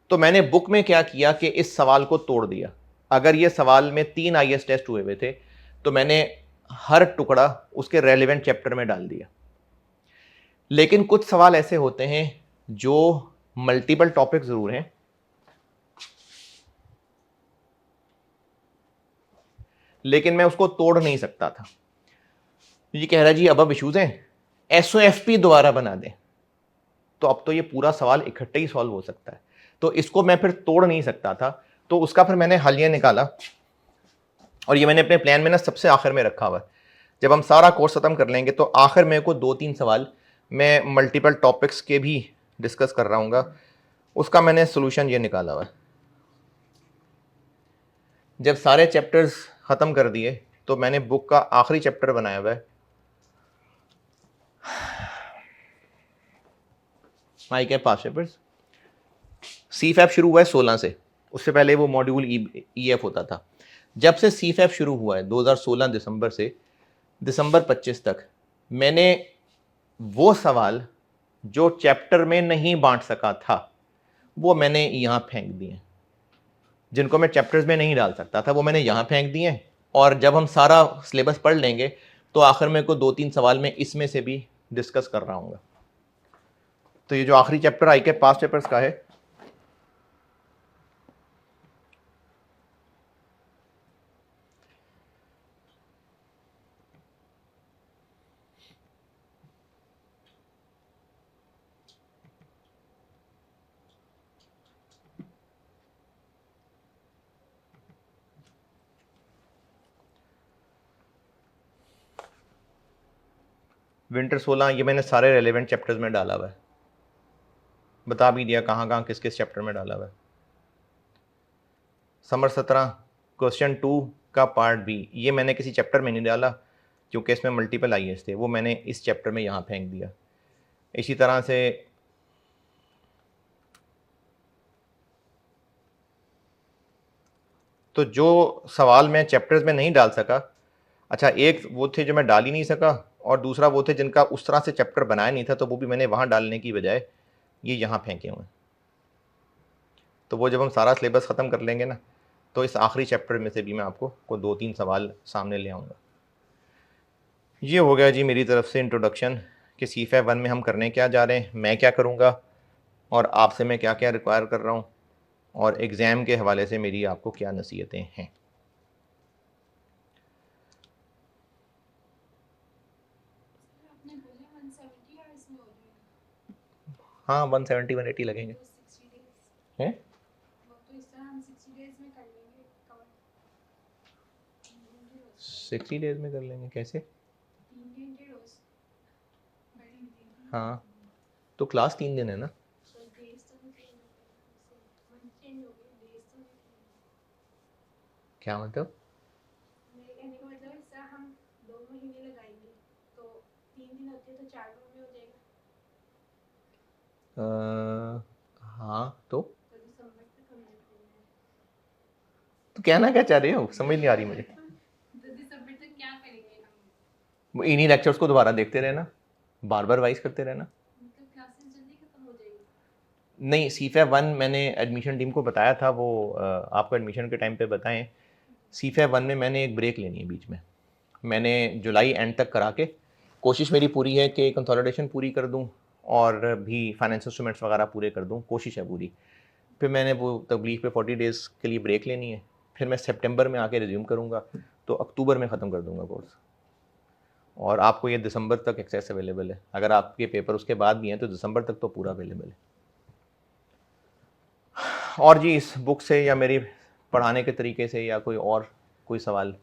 तो मैंने बुक में क्या किया कि इस सवाल को तोड़ दिया। अगर ये सवाल में 3 IAS टेस्ट हुए हुए थे तो मैंने हर टुकड़ा उसके रेलिवेंट चैप्टर में डाल दिया। लेकिन कुछ सवाल ऐसे होते हैं जो मल्टीपल टॉपिक जरूर हैं, लेकिन मैं उसको तोड़ नहीं सकता था। ये कह रहा जी अब इश्यूज हैं, SOFP दोबारा बना दें, तो अब तो ये पूरा सवाल इकट्ठे ही सॉल्व हो सकता है, तो इसको मैं फिर तोड़ नहीं सकता था। तो उसका फिर मैंने हल ये निकाला, और ये मैंने अपने प्लान में ना सबसे आखिर में रखा हुआ है। जब हम सारा कोर्स खत्म कर लेंगे तो आखिर में को 2-3 सवाल मैं मल्टीपल टॉपिक्स के भी डिस्कस कर रहा हूँ, उसका मैंने सोल्यूशन ये निकाला हुआ है। जब सारे चैप्टर्स ख़त्म कर दिए तो मैंने बुक का आखिरी चैप्टर बनाया हुआ है, माई के पास पेपर्स। CFAP शुरू हुआ है 16 से, उससे पहले वो मॉड्यूल EF होता था। जब से CFAP शुरू हुआ है 2016 दिसंबर से दिसंबर 25 तक, मैंने वो सवाल जो चैप्टर में नहीं बांट सका था वो मैंने यहाँ फेंक दिए, जिनको मैं चैप्टर्स में नहीं डाल सकता था वो मैंने यहाँ फेंक दिए। और जब हम सारा सिलेबस पढ़ लेंगे तो आखिर में को 2-3 सवाल में इसमें से भी डिस्कस कर रहा हूँ। तो ये जो आखिरी चैप्टर आई के पास पेपर्स का है, विंटर 16, ये मैंने सारे रेलेवेंट चैप्टर्स में डाला हुआ है, बता भी दिया कहाँ कहाँ किस किस चैप्टर में डाला हुआ है। समर 17 क्वेश्चन 2 का पार्ट B, ये मैंने किसी चैप्टर में नहीं डाला क्योंकि इसमें मल्टीपल IAS थे, वो मैंने इस चैप्टर में यहाँ फेंक दिया। इसी तरह से तो जो सवाल मैं चैप्टर्स में नहीं डाल सका, अच्छा एक वो थे जो मैं डाल ही नहीं सका, और दूसरा वो थे जिनका उस तरह से चैप्टर बनाया नहीं था, तो वो भी मैंने वहाँ डालने की बजाय ये यहाँ फेंके हुए। तो वो जब हम सारा सिलेबस ख़त्म कर लेंगे ना, तो इस आखिरी चैप्टर में से भी मैं आपको को 2-3 सवाल सामने ले आऊँगा। ये हो गया जी मेरी तरफ से इंट्रोडक्शन कि CFAP 1 में हम करने क्या जा रहे हैं, मैं क्या करूँगा, और आपसे मैं क्या क्या रिक्वायर कर रहा हूँ, और एग्ज़ाम के हवाले से मेरी आपको क्या नसीहतें हैं। हाँ 170-180 लगेंगे हैं। 60 डेज में कर लेंगे कैसे? हाँ तो क्लास 3 दिन है ना। क्या मतलब? हाँ तो कहना क्या चाह रहे हो, समझ नहीं आ रही मुझे। इन्हीं लेक्चर्स को दोबारा देखते रहना, बार बार वाइज करते रहना। नहीं CFAP 1 मैंने एडमिशन टीम को बताया था, वो आपको एडमिशन के टाइम पे बताएं। CFAP 1 में मैंने एक ब्रेक लेनी है बीच में, मैंने जुलाई एंड तक करा के, कोशिश मेरी पूरी है कि कंसोलिडेशन पूरी कर दूं और भी फाइनेंस इंस्ट्रूमेंट्स वगैरह पूरे कर दूं, कोशिश है पूरी। फिर मैंने वो तबलीग पे 40 डेज़ के लिए ब्रेक लेनी है, फिर मैं सितंबर में आके रिज्यूम करूँगा, तो अक्टूबर में ख़त्म कर दूँगा कोर्स। और आपको ये दिसंबर तक एक्सेस अवेलेबल है, अगर आपके पेपर उसके बाद भी हैं तो दिसंबर तक तो पूरा अवेलेबल है। और जी इस बुक से या मेरी पढ़ाने के तरीके से या कोई और कोई सवाल?